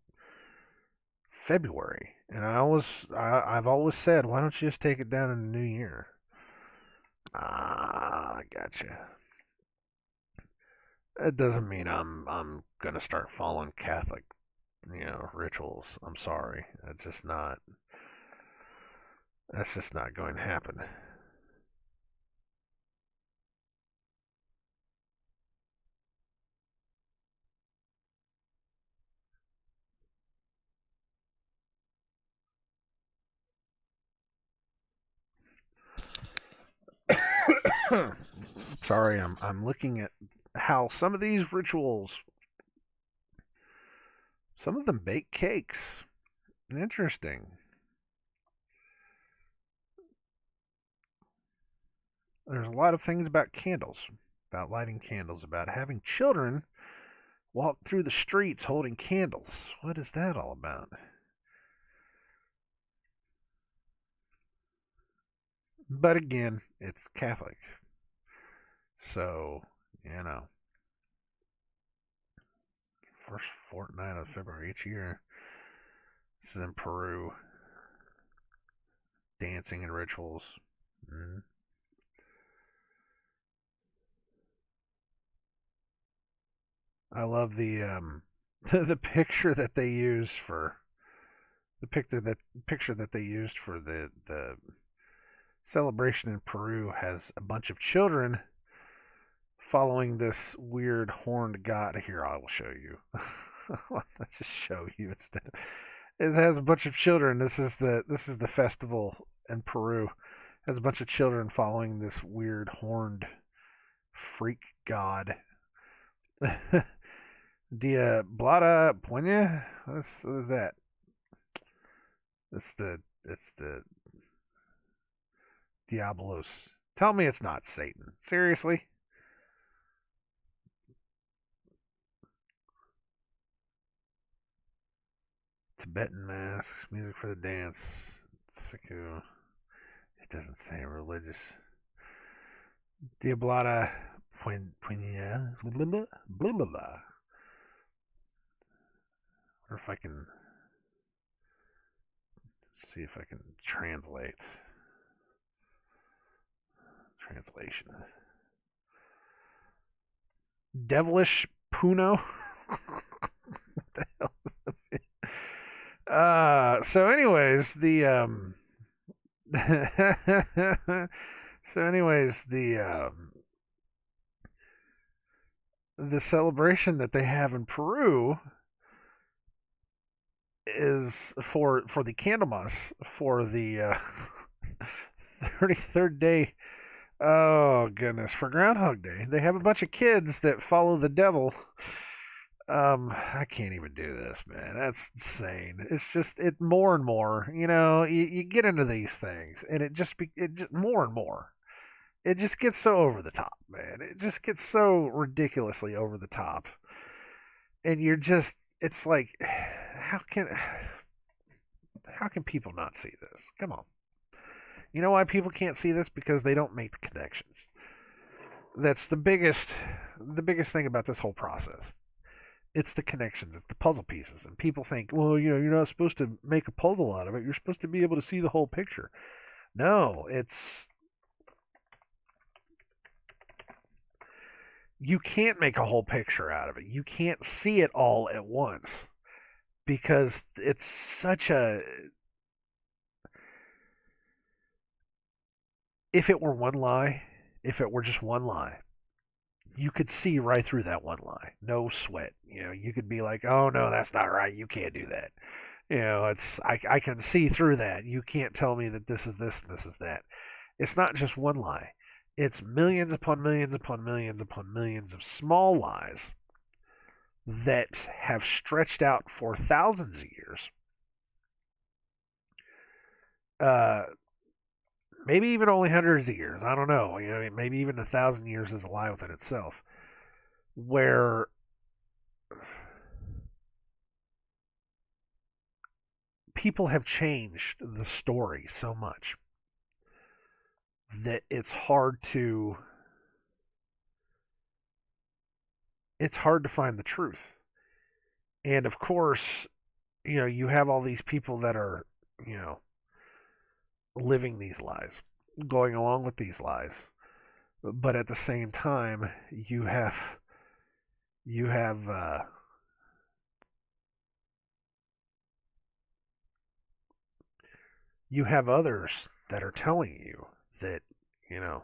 February, and I've always said, why don't you just take it down in the new year? I gotcha. It doesn't mean I'm gonna start following Catholic, rituals. I'm sorry. That's just not going to happen. Sorry, I'm looking at how some of these rituals, some of them bake cakes. Interesting. There's a lot of things about candles, about lighting candles, about having children walk through the streets holding candles. What is that all about? But again, it's Catholic. So, first fortnight of February each year. This is in Peru. Dancing and rituals. Mm. I love the the picture that they use for picture that they used for the celebration in Peru has a bunch of children following this weird horned god. Here, I will show you. Let's just show you instead. It has a bunch of children. This is the festival in Peru. It has a bunch of children following this weird horned freak god. Dia Blada Puenya? What is that? It's the Diabolos. Tell me it's not Satan. Seriously? Tibetan masks, music for the dance. Siku. It doesn't say religious. Diablada Puenya. Blah blah blah blah blah. Or if I can see if I can translate. Translation. Devilish Puno. What the hell is it? So anyways, the celebration that they have in Peru is for the Candlemas, for the 33rd day. Oh goodness, for Groundhog Day. They have a bunch of kids that follow the devil. I can't even do this, man. That's insane. It's just more and more. You get into these things, and it just more and more. It just gets so over the top, man. It just gets so ridiculously over the top, and it's like, how can people not see this? Come on. You know why people can't see this? Because they don't make the connections. That's the biggest thing about this whole process. It's the connections, it's the puzzle pieces. And people think, well, you're not supposed to make a puzzle out of it. You're supposed to be able to see the whole picture. No, you can't make a whole picture out of it. You can't see it all at once because it's such a. If it were one lie, if it were just one lie, you could see right through that one lie. No sweat. You could be like, oh no, that's not right. You can't do that. I can see through that. You can't tell me that this is this and this is that. It's not just one lie. It's millions upon millions upon millions upon millions of small lies that have stretched out for thousands of years uh, maybe even only hundreds of years. I don't know. Maybe even 1,000 years is a lie within itself, where people have changed the story so much that it's hard to find the truth. And of course, you have all these people that are, you know, living these lies, going along with these lies. But at the same time, you have you have others that are telling you that, you know,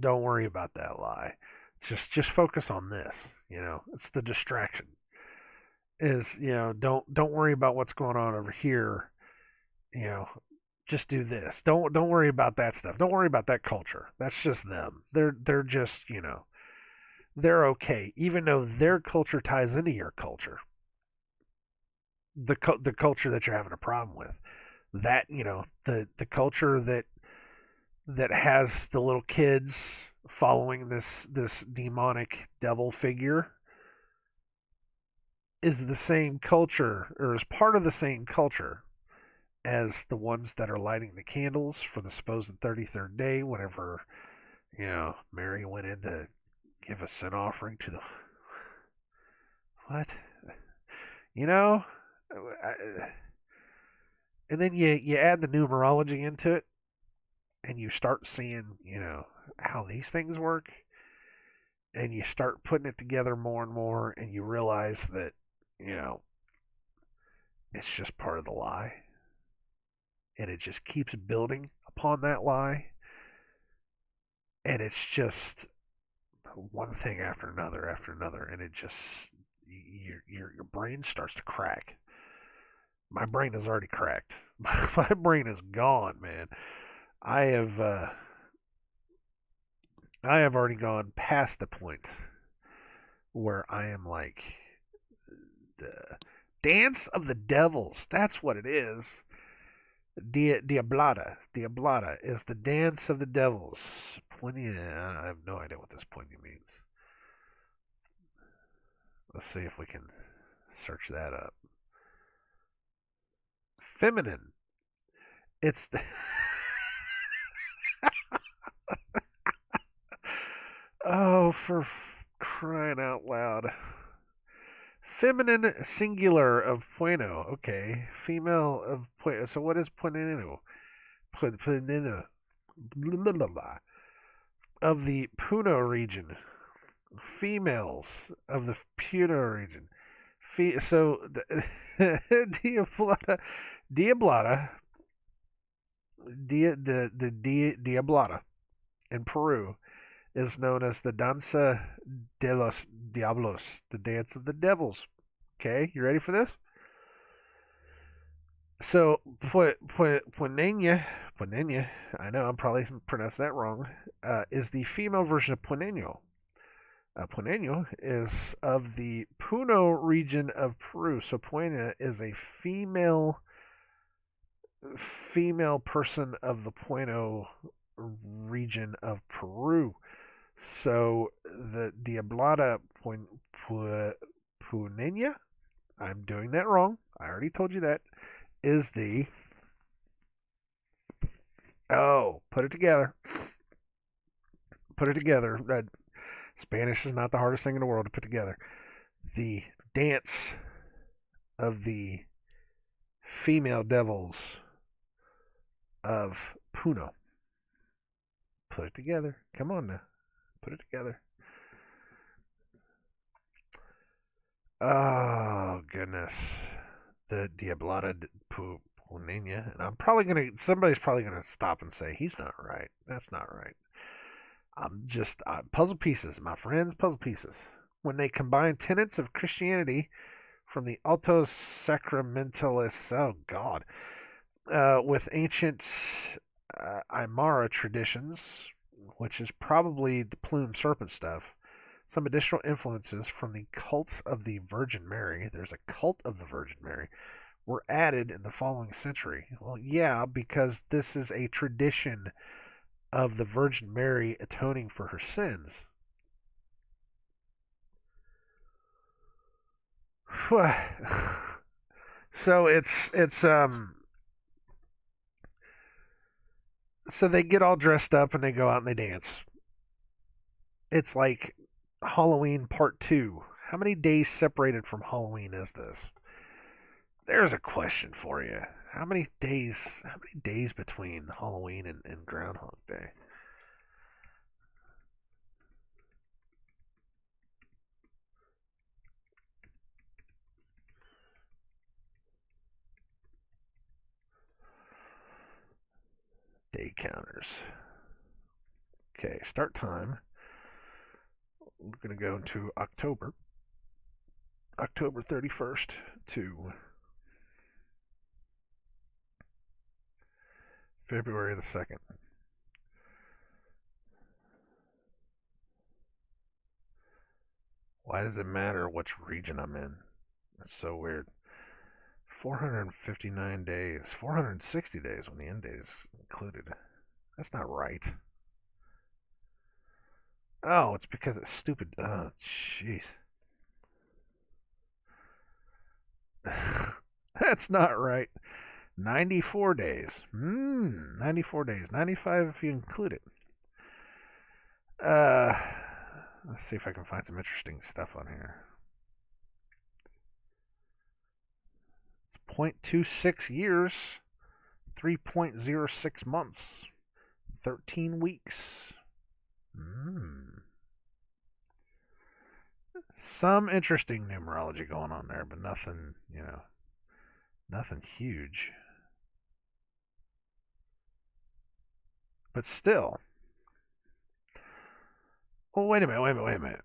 don't worry about that lie. Just focus on this. It's the distraction. Is don't worry about what's going on over here. You know, just do this. Don't worry about that stuff. Don't worry about that culture. That's just them. They're just they're okay, even though their culture ties into your culture, the culture that you're having a problem with. That the culture that has the little kids following this demonic devil figure is the same culture, or is part of the same culture as the ones that are lighting the candles for the supposed 33rd day, whenever Mary went in to give a sin offering to the what you know I, and then you add the numerology into it, and you start seeing how these things work, and you start putting it together more and more, and you realize that you know it's just part of the lie, and it just keeps building upon that lie, and it's just one thing after another, and it just your brain starts to crack. My brain is already cracked. My brain is gone, man. I have I have already gone past the point where I am like the dance of the devils. That's what it is. Diablada is the dance of the devils. Poignant. I have no idea what this poignant means. Let's see if we can search that up. Feminine. It's the oh, for crying out loud. Feminine singular of Pueno. Okay. Female of Pueno. So what is Pueneno? Pueneno. Blah, blah, blah. Of the Puno region. Females of the Puno region. So, Diablada. Diablada. Diablada in Peru is known as the Danza de los Diablos, the dance of the devils. Okay, you ready for this? So, Puenenya, I know I'm probably pronouncing that wrong, is the female version of Puneño. Puneño is of the Puno region of Peru. So, Puena is a female person of the Pueno region of Peru. So the Diablada Punena, I'm doing that wrong. I already told you that, is the. Oh, put it together. Put it together. Spanish is not the hardest thing in the world to put together. The dance of the female devils of Puno. Put it together. Come on now. Put it together. Oh, goodness. The Diablada Punena. And somebody's probably gonna stop and say, he's not right. That's not right. Puzzle pieces, my friends, puzzle pieces. When they combine tenets of Christianity from the Altos Sacramentalists, oh God, with ancient Aymara traditions, which is probably the plume serpent stuff, some additional influences from the cults of the Virgin Mary. There's a cult of the Virgin Mary, were added in the following century. Well, yeah, because this is a tradition of the Virgin Mary atoning for her sins. So so they get all dressed up and they go out and they dance. It's like Halloween Part 2. How many days separated from Halloween is this? There's a question for you. How many days between Halloween and Groundhog Day? Day counters. Okay, start time. We're going to go into October 31st to February the 2nd. Why does it matter which region I'm in? That's so weird. 459 days. 460 days when the end date is included. That's not right. Oh, it's because it's stupid. Oh, jeez. That's not right. 94 days. 94 days. 95 if you include it. Let's see if I can find some interesting stuff on here. It's 0.26 years, 3.06 months, 13 weeks. Some interesting numerology going on there, but nothing, nothing huge. But still. Oh, wait a minute.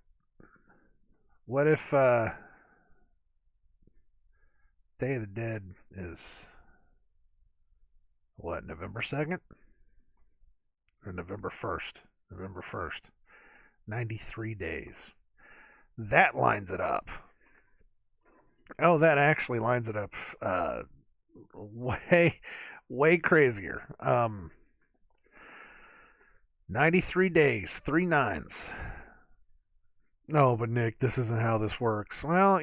What if Day of the Dead is what, November 2nd? Or November 1st? November 1st. 93 days. That lines it up. Oh, that actually lines it up way crazier. 93 days, 3 nines. No, but Nick, this isn't how this works. Well,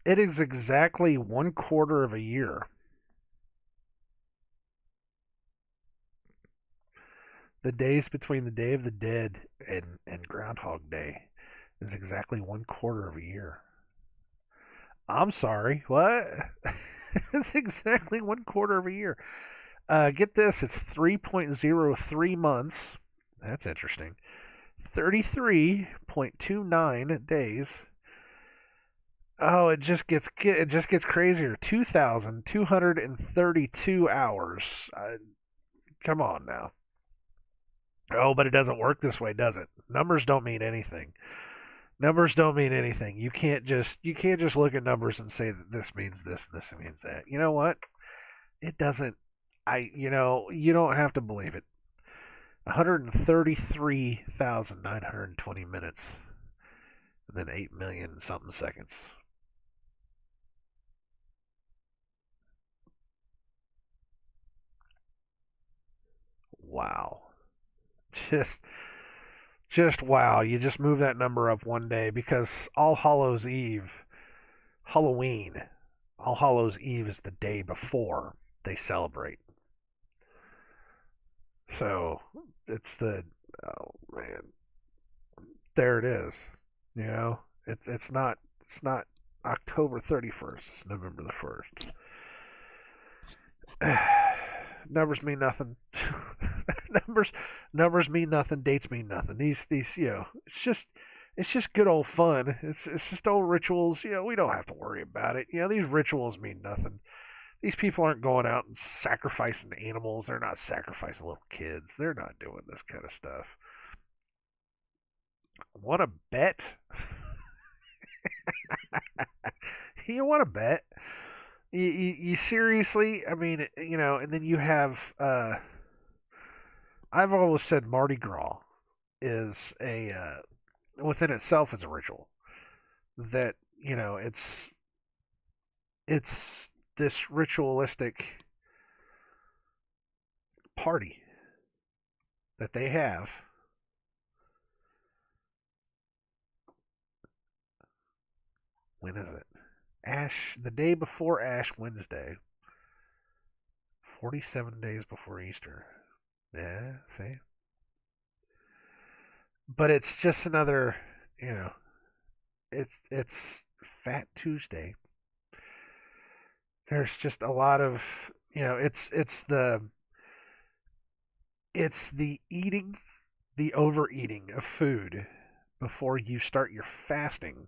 it is exactly 1/4 of a year. The days between the Day of the Dead and Groundhog Day is exactly 1/4 of a year. I'm sorry, what? It's exactly 1/4 of a year. Get this, it's 3.03 months. That's interesting. 33.29 days. Oh, it just gets crazier. 2,232 hours. Come on now. Oh, but it doesn't work this way, does it? Numbers don't mean anything. Numbers don't mean anything. You can't just look at numbers and say that this means this and this means that. You know what? It doesn't. You don't have to believe it. 133,920 minutes, and then 8 million something seconds. Wow. Just wow. You just move that number up one day because All Hallows Eve, Halloween, All Hallows Eve is the day before they celebrate. So it's oh man, there it is. It's not October 31st. It's November the 1st. Numbers mean nothing. numbers numbers mean nothing. Dates mean nothing. These it's just good old fun. It's just old rituals. We don't have to worry about it. These rituals mean nothing. These people aren't going out and sacrificing animals. They're not sacrificing little kids. They're not doing this kind of stuff. Want to bet? You want to bet? You seriously? I mean, and then you have. I've always said Mardi Gras is within itself is a ritual that it's It's this ritualistic party that they have. When is it? The day before Ash Wednesday, 47 days before Easter. Yeah, see? But it's just another, you know, it's Fat Tuesday. There's just a lot of, it's the eating, the overeating of food before you start your fasting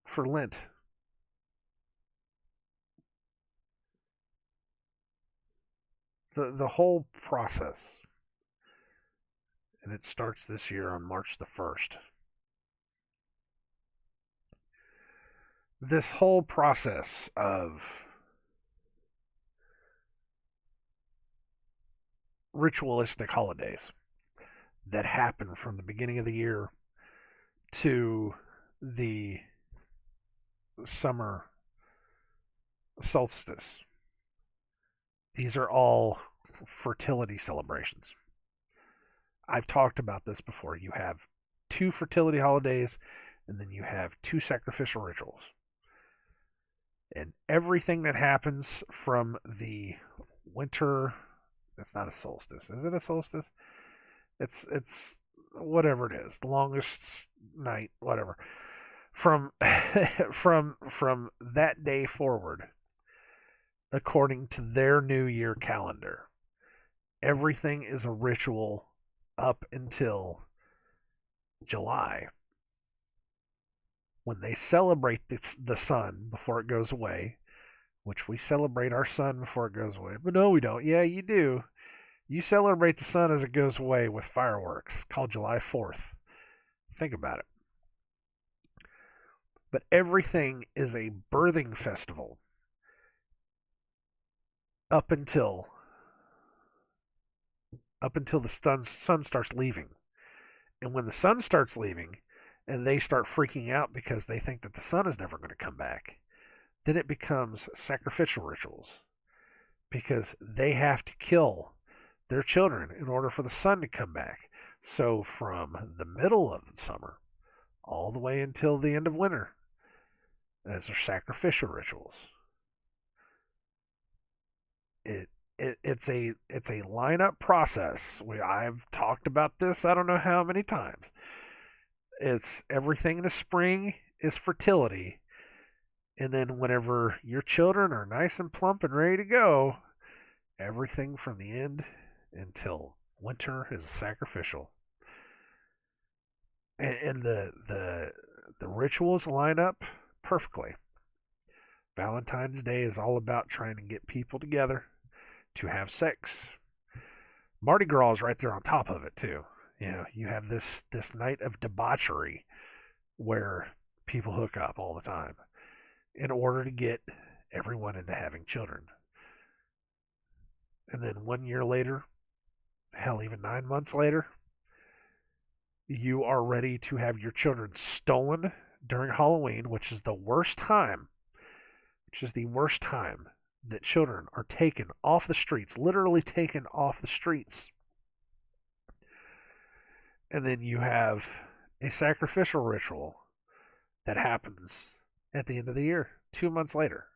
for Lent. The whole process, and it starts this year on March the 1st. This whole process of ritualistic holidays that happen from the beginning of the year to the summer solstice. These are all fertility celebrations. I've talked about this before. You have two fertility holidays, and then you have two sacrificial rituals. And everything that happens from the winter, it's not a solstice. Is it a solstice? It's whatever it is, the longest night, whatever. From from that day forward, according to their New Year calendar, everything is a ritual up until July, when they celebrate the sun before it goes away, which we celebrate our sun before it goes away. But no, we don't. Yeah, you do. You celebrate the sun as it goes away with fireworks called July 4th. Think about it. But everything is a birthing festival up until the sun starts leaving. And when the sun starts leaving and they start freaking out because they think that the sun is never going to come back, then it becomes sacrificial rituals, because they have to kill their children in order for the sun to come back. So from the middle of the summer all the way until the end of winter, as their sacrificial rituals. It's a lineup process. I've talked about this I don't know how many times. It's everything in the spring is fertility, and then whenever your children are nice and plump and ready to go, everything from the end until winter is sacrificial. And the rituals line up perfectly. Valentine's Day is all about trying to get people together to have sex. Mardi Gras is right there on top of it too. You have this night of debauchery where people hook up all the time in order to get everyone into having children. And then 1 year later, hell, even 9 months later, you are ready to have your children stolen during Halloween, which is the worst time that children are taken off the streets, literally taken off the streets. And then you have a sacrificial ritual that happens at the end of the year, 2 months later.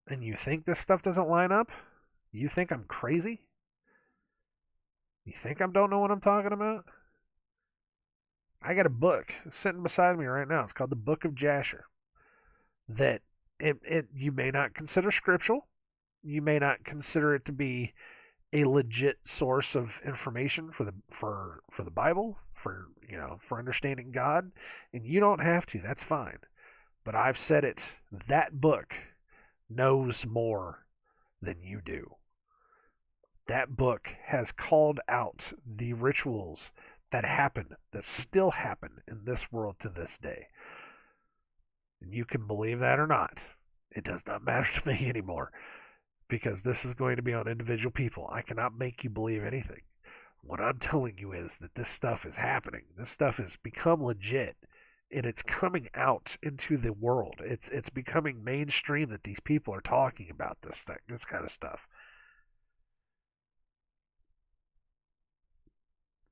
And you think this stuff doesn't line up? You think I'm crazy? You think I don't know what I'm talking about? I got a book sitting beside me right now. It's called the Book of Jasher. That you may not consider scriptural. You may not consider it to be a legit source of information for the Bible, for understanding God, and you don't have to. That's fine. But I've said it. That book knows more than you do. That book has called out the rituals that still happen in this world to this day. And you can believe that or not. It does not matter to me anymore. because this is going to be on individual people. I cannot make you believe anything. What I'm telling you is that this stuff is happening. This stuff has become legit, and it's coming out into the world. It's becoming mainstream that these people are talking about this kind of stuff.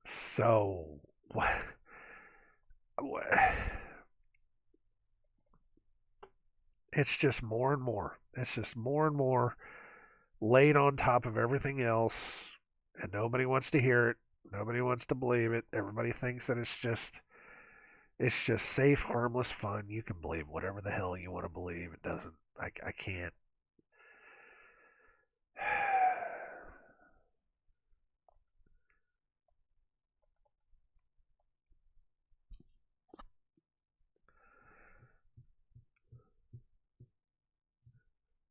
So what? what it's just more and more. It's just more and more laid on top of everything else, and nobody wants to hear it. Nobody wants to believe it. Everybody thinks that it's just safe, harmless fun. You can believe whatever the hell you want to believe. It doesn't. I can't.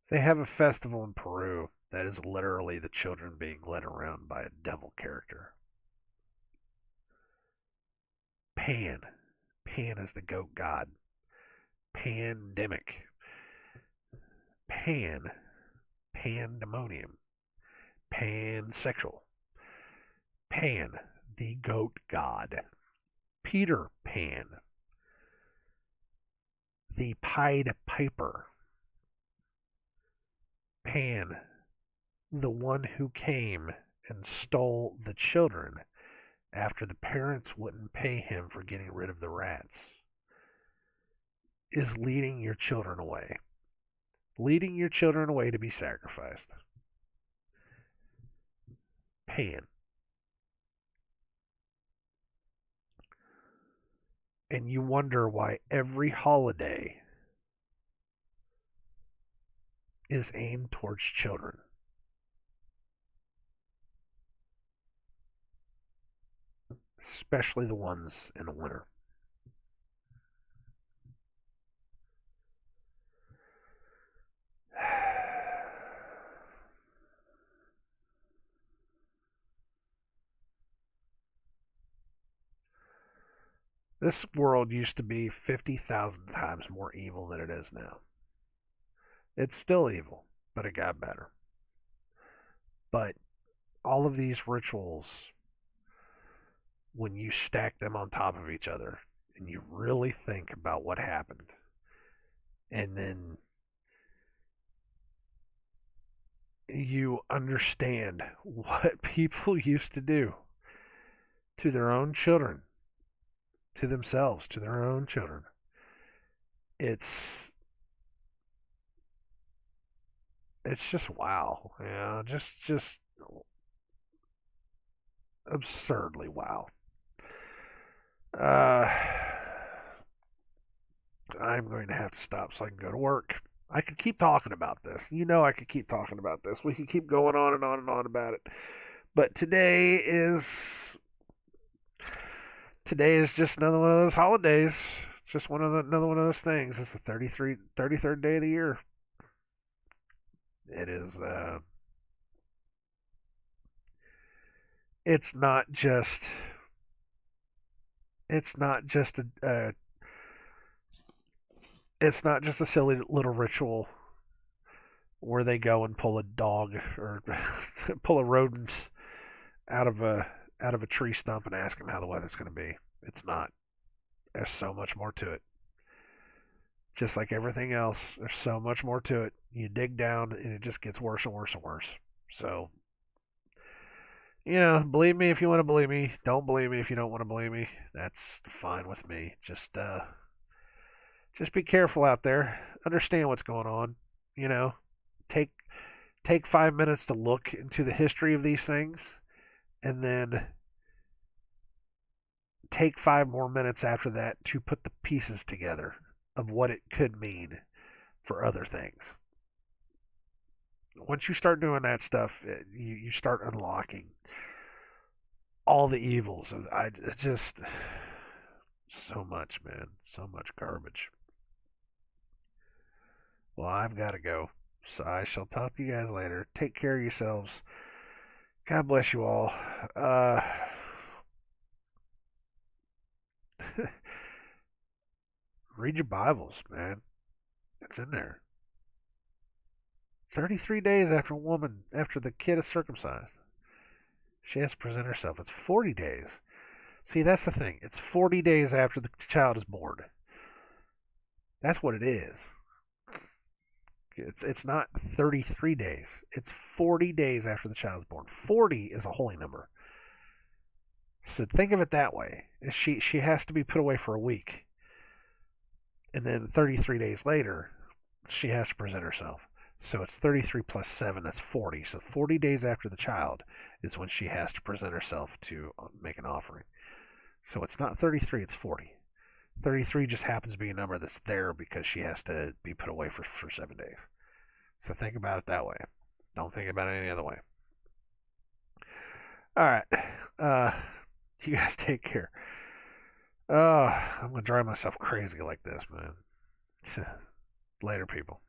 They have a festival in Peru that is literally the children being led around by a devil character. Pan. Pan is the goat god. Pandemic. Pan. Pandemonium. Pansexual. Pan, the goat god. Peter Pan, the Pied Piper. Pan, the one who came and stole the children after the parents wouldn't pay him for getting rid of the rats, is leading your children away. Leading your children away to be sacrificed. Pan. And you wonder why every holiday is aimed towards children. Especially the ones in the winter. This world used to be 50,000 times more evil than it is now. It's still evil, but it got better. But all of these rituals, when you stack them on top of each other and you really think about what happened, and then you understand what people used to do to their own children, to themselves, to their own children. It's it's just wow, just absurdly wow. Uh, I'm going to have to stop so I can go to work. I could keep talking about this. I could keep talking about this. We could keep going on and on and on about it. But today is just another one of those holidays. Just another one of those things. It's the 33rd day of the year. It is. It's not just. It's not just a. It's not just a silly little ritual where they go and pull a dog or pull a rodent out of a tree stump and ask them how the weather's going to be. It's not. There's so much more to it. Just like everything else, there's so much more to it. You dig down and it just gets worse and worse and worse. So, believe me if you want to believe me. Don't believe me if you don't want to believe me. That's fine with me. Just be careful out there. Understand what's going on. You know, take take 5 minutes to look into the history of these things, and then take 5 more minutes after that to put the pieces together of what it could mean for other things. Once you start doing that stuff, you start unlocking all the evils of I just so much, man, so much garbage. Well, I've got to go. So I shall talk to you guys later. Take care of yourselves. God bless you all. Read your Bibles, man. It's in there. 33 days after the kid is circumcised. She has to present herself. It's 40 days. See, that's the thing. It's 40 days after the child is born. That's what it is. It's not 33 days. It's 40 days after the child is born. 40 is a holy number. So think of it that way. She has to be put away for a week. And then 33 days later, she has to present herself. So it's 33 plus 7, that's 40. So 40 days after the child is when she has to present herself to make an offering. So it's not 33, it's 40. 33 just happens to be a number that's there because she has to be put away for 7 days. So think about it that way. Don't think about it any other way. All right. You guys take care. I'm going to drive myself crazy like this, man. Later, people.